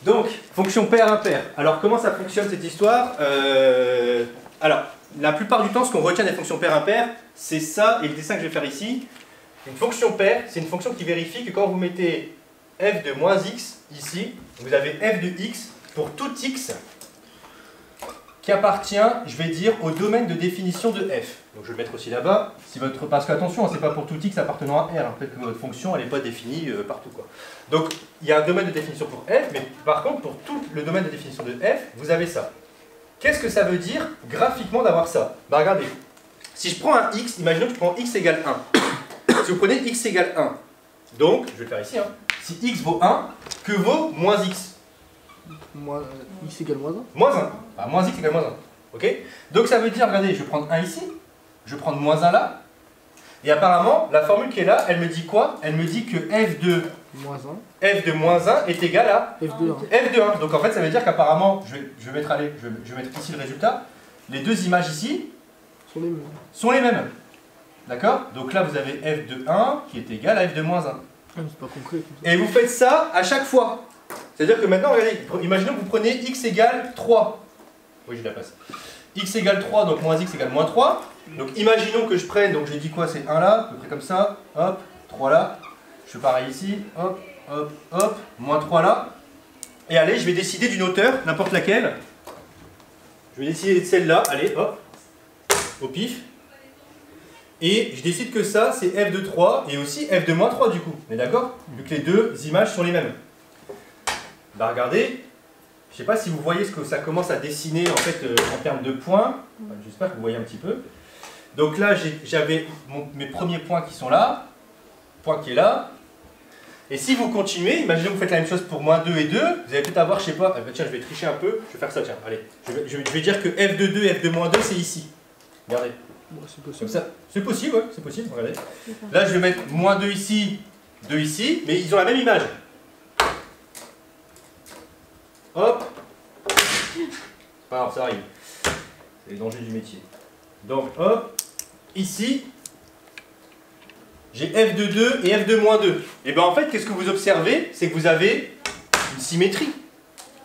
Donc, fonction paire-impaire. Alors, comment ça fonctionne cette histoire? Alors, la plupart du temps, ce qu'on retient des fonctions paire-impaire, c'est ça et le dessin que je vais faire ici. Une fonction paire, c'est une fonction qui vérifie que quand vous mettez f de moins x ici, vous avez f de x pour tout x qui appartient, je vais dire, au domaine de définition de f. Donc je vais le mettre aussi là-bas. Si parce qu'attention, c'est pas pour tout x appartenant à R. Hein. Peut-être que votre fonction, elle n'est pas définie partout, quoi. Donc il y a un domaine de définition pour f, mais par contre, pour tout le domaine de définition de f, vous avez ça. Qu'est-ce que ça veut dire graphiquement d'avoir ça? Bah regardez, si je prends un x, imaginons que je prends x égale 1. Si vous prenez x égale 1, donc, je vais le faire ici, hein, si x vaut 1, que vaut moins x? X égale moins 1. Moins 1. Bah, moins x égale moins 1. Ok? Donc ça veut dire, regardez, je vais prendre 1 ici, je vais prendre moins 1 là, et apparemment, la formule qui est là, elle me dit quoi? Elle me dit que f de moins 1 est égal à f de 1. f de 1. Donc en fait, ça veut dire qu'apparemment, je vais mettre ici le résultat, les deux images ici sont les mêmes. D'accord? Donc là, vous avez f de 1 qui est égal à f de moins 1. C'est pas concret. Et vous faites ça à chaque fois. C'est-à-dire que maintenant, regardez, imaginons que vous prenez x égale 3. Oui, je la passe. X égale 3, donc moins x égale moins 3. Donc imaginons que je prenne, donc j'ai dit quoi, c'est 1 là, à peu près comme ça, hop, 3 là. Je fais pareil ici, hop, hop, hop, moins 3 là. Et allez, je vais décider d'une hauteur, n'importe laquelle. Je vais décider de celle-là, allez, hop, au pif. Et je décide que ça, c'est f de 3 et aussi f de moins 3 du coup. On est d'accord? Vu que les deux images sont les mêmes. Bah regardez, je ne sais pas si vous voyez ce que ça commence à dessiner en fait en termes de points. Enfin, j'espère que vous voyez un petit peu. Donc là, j'avais mes premiers points qui sont là, point qui est là. Et si vous continuez, imaginez que vous faites la même chose pour moins 2 et 2, vous allez peut-être avoir, je sais pas, tiens, je vais tricher un peu, je vais faire ça, tiens, allez. Je vais dire que f de 2 et f de moins 2, c'est ici. Regardez. Ouais, c'est possible. Comme ça. C'est possible, ouais, c'est possible, regardez. Là, je vais mettre moins 2 ici, 2 ici, mais ils ont la même image. Hop. Pas grave, ça arrive. C'est les dangers du métier. Donc, hop. Ici, j'ai f de 2 et f de moins 2. Et bien en fait, qu'est-ce que vous observez? C'est que vous avez une symétrie.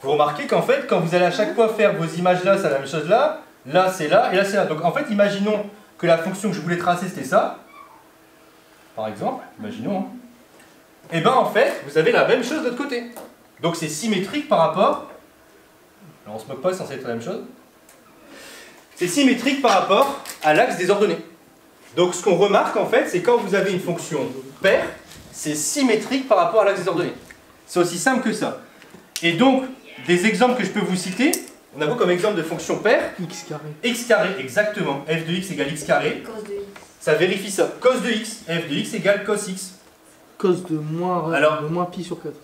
Vous remarquez qu'en fait, quand vous allez à chaque fois faire vos images là, c'est la même chose là. Là, c'est là, et là, c'est là. Donc en fait, imaginons que la fonction que je voulais tracer, c'était ça. Par exemple, imaginons. Hein. Et bien en fait, vous avez la même chose de l'autre côté. Donc c'est symétrique par rapport... Alors on se moque pas, c'est censé être la même chose. C'est symétrique par rapport à l'axe des ordonnées. Donc ce qu'on remarque en fait, c'est quand vous avez une fonction paire, c'est symétrique par rapport à l'axe des ordonnées. C'est aussi simple que ça. Et donc, des exemples que je peux vous citer, on a quoi comme exemple de fonction paire? X carré. X carré, exactement. F de x égale x carré. Cos de x. Ça vérifie ça. Cos de x. F de x égale cos x. Cos de moins pi sur 4.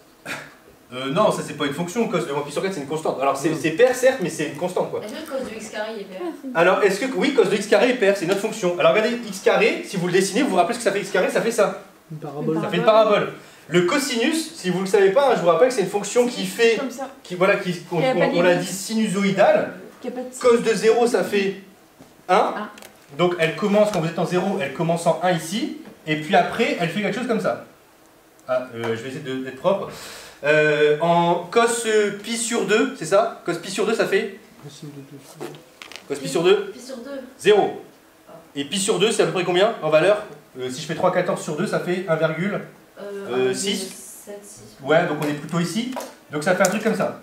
Non, ça c'est pas une fonction, cos de moins pi sur 4 c'est une constante. Alors c'est paire certes, mais c'est une constante quoi. Est-ce que cos de x carré est paire? Alors est-ce que, oui, cos de x carré est paire, c'est notre fonction. Alors regardez, x carré, si vous le dessinez, vous vous rappelez ce que ça fait x carré, ça fait ça. Une parabole. Ça fait une parabole. Le cosinus, si vous ne le savez pas, hein, je vous rappelle que c'est une fonction qui fait, Comme ça. on l'a dit sinusoïdale. Cos de 0 ça fait 1. Donc elle commence, quand vous êtes en 0, elle commence en 1 ici. Et puis après, elle fait quelque chose comme ça. Ah, je vais essayer d'être propre. En cos pi sur 2, c'est ça? Cos pi sur 2, ça fait? Cos pi sur 2? Pi sur 2. 0. Et pi sur 2, c'est à peu près combien en valeur? Si je fais 3,14 sur 2, ça fait 1,6. 7, 6. Ouais, donc on est plutôt ici. Donc ça fait un truc comme ça.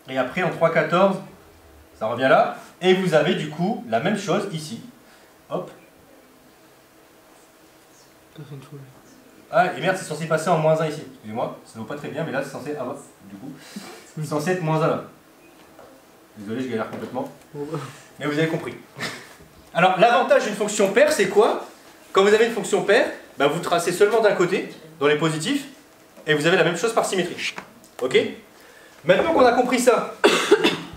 Et après, en 3,14, ça revient là. Et vous avez du coup la même chose ici. Hop. Ah, et merde, c'est censé passer en moins 1 ici. Excusez-moi, ça ne vaut pas très bien, mais là c'est censé avoir, du coup, c'est censé être moins 1 là. Désolé, je galère complètement. Mais vous avez compris. Alors, l'avantage d'une fonction paire, c'est quoi? Quand vous avez une fonction paire, bah, vous tracez seulement d'un côté, dans les positifs, et vous avez la même chose par symétrie. Ok? Maintenant qu'on a compris ça,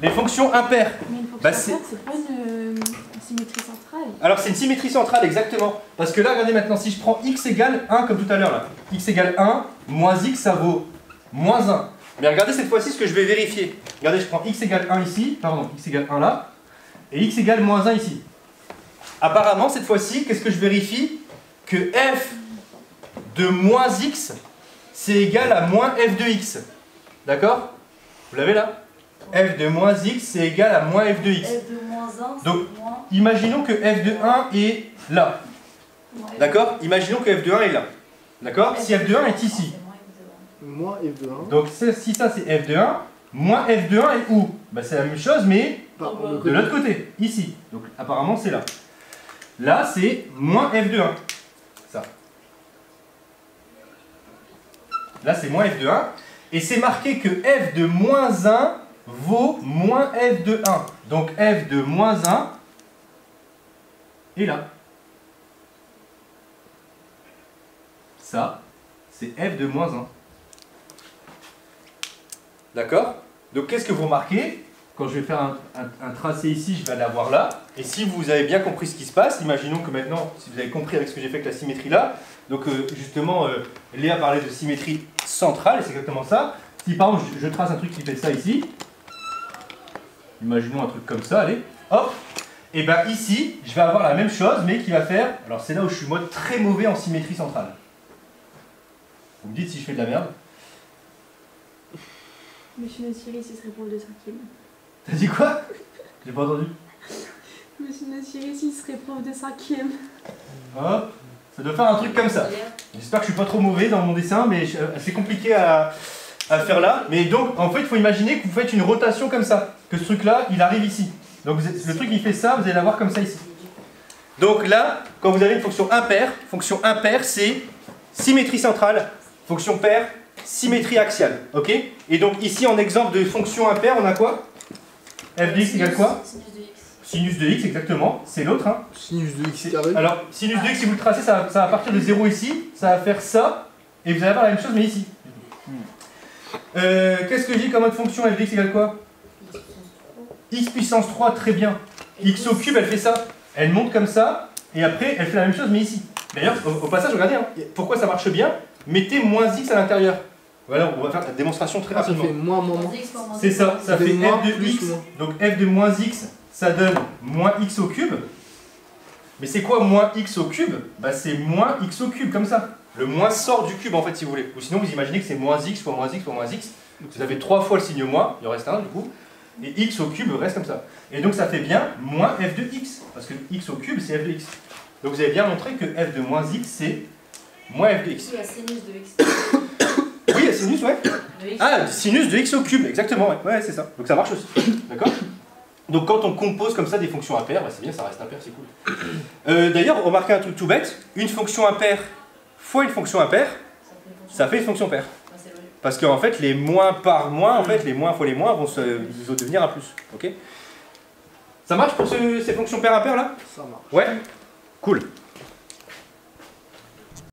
les fonctions impaires. Mais une fonction Bah, paire, c'est pas une symétrie centrale. Alors c'est une symétrie centrale, exactement. Parce que là, regardez maintenant, si je prends x égale 1 comme tout à l'heure là, x égale 1, moins x ça vaut moins 1. Mais regardez cette fois-ci ce que je vais vérifier. Regardez, je prends x égale 1 ici, pardon, x égale 1 là, et x égale moins 1 ici. Apparemment, cette fois-ci, qu'est-ce que je vérifie? Que f de moins x, c'est égal à moins f de x. D'accord? Vous l'avez là? f de moins x c'est égal à moins f de x. F de moins 1, Donc, c'est moins... imaginons que f de 1 est là. D'accord? Imaginons que f de 1 est là. D'accord? Si f de 1 est ici. Moins f de 1. Donc si ça c'est f de 1, moins f de 1 est où? Bah, c'est la même chose mais de l'autre côté, ici. Donc apparemment c'est là. Là c'est moins f de 1. Ça. Là c'est moins f de 1. Et c'est marqué que f de moins 1 vaut moins f de 1. Donc f de moins 1 est là. Ça, c'est f de moins 1. D'accord? Donc qu'est-ce que vous remarquez? Quand je vais faire un tracé ici, je vais l'avoir là. Et si vous avez bien compris ce qui se passe, imaginons que maintenant, si vous avez compris avec ce que j'ai fait avec la symétrie là, donc justement, Léa parlait de symétrie centrale, et c'est exactement ça. Si par exemple, je trace un truc qui fait ça ici, imaginons un truc comme ça, allez, hop, et bien ici, je vais avoir la même chose, mais qui va faire, alors c'est là où je suis mode très mauvais en symétrie centrale. Vous me dites si je fais de la merde. Monsieur Notiri, ce serait prof de 5e. T'as dit quoi? J'ai pas entendu. Monsieur Notiri, ce serait prof de 5e. Hop, ça doit faire un truc comme ça. J'espère que je suis pas trop mauvais dans mon dessin, mais c'est compliqué à faire là. Mais donc, en fait, il faut imaginer que vous faites une rotation comme ça. Que ce truc-là, il arrive ici. Donc le truc, il fait ça, vous allez l'avoir comme ça ici. Donc là, quand vous avez une fonction impaire c'est symétrie centrale. Fonction paire, symétrie axiale. Ok? Et donc ici, en exemple de fonction impaire, on a quoi? f de x égale quoi? Sinus de x. Sinus de x, exactement. C'est l'autre. Hein. Sinus de x carré. Alors, sinus de x, si vous le tracez, ça va partir de 0 ici. Ça va faire ça. Et vous allez avoir la même chose, mais ici. Qu'est-ce que je dis comme autre fonction? f de x égale quoi? X puissance 3, très bien. X au cube, elle fait ça. Elle monte comme ça. Et après, elle fait la même chose, mais ici. D'ailleurs, au passage, regardez, hein, pourquoi ça marche bien? Mettez moins x à l'intérieur. Voilà, on va faire la démonstration très rapidement. Ça fait moins, moins, moins. C'est ça, ça fait moins f de plus x. moins. Donc f de moins x, ça donne moins x au cube. Mais c'est quoi moins x au cube? Bah c'est moins x au cube, comme ça. Le moins sort du cube en fait, si vous voulez. Ou sinon vous imaginez que c'est moins x fois moins x fois moins x. Donc vous avez 3 fois le signe moins, il en reste un du coup. Et x au cube reste comme ça. Et donc ça fait bien moins f de x. Parce que x au cube c'est f de x. Donc vous avez bien montré que f de moins x c'est moins f de x. Oui, la sinus de x. Oui, la sinus, ouais. De x. Ah, sinus de x au cube, exactement, ouais, ouais c'est ça. Donc ça marche aussi, d'accord? Donc quand on compose comme ça des fonctions impaires, bah, c'est bien, ça reste impair, c'est cool. D'ailleurs, remarquez un truc tout bête, une fonction impaire fois une fonction impaire, ça fait une fonction paire. Ah, c'est logique. Parce qu'en fait, les moins par moins, en fait, les moins fois les moins vont devenir un plus, ok? Ça marche pour ces fonctions paires impaires là? Ça marche. Ouais? Cool.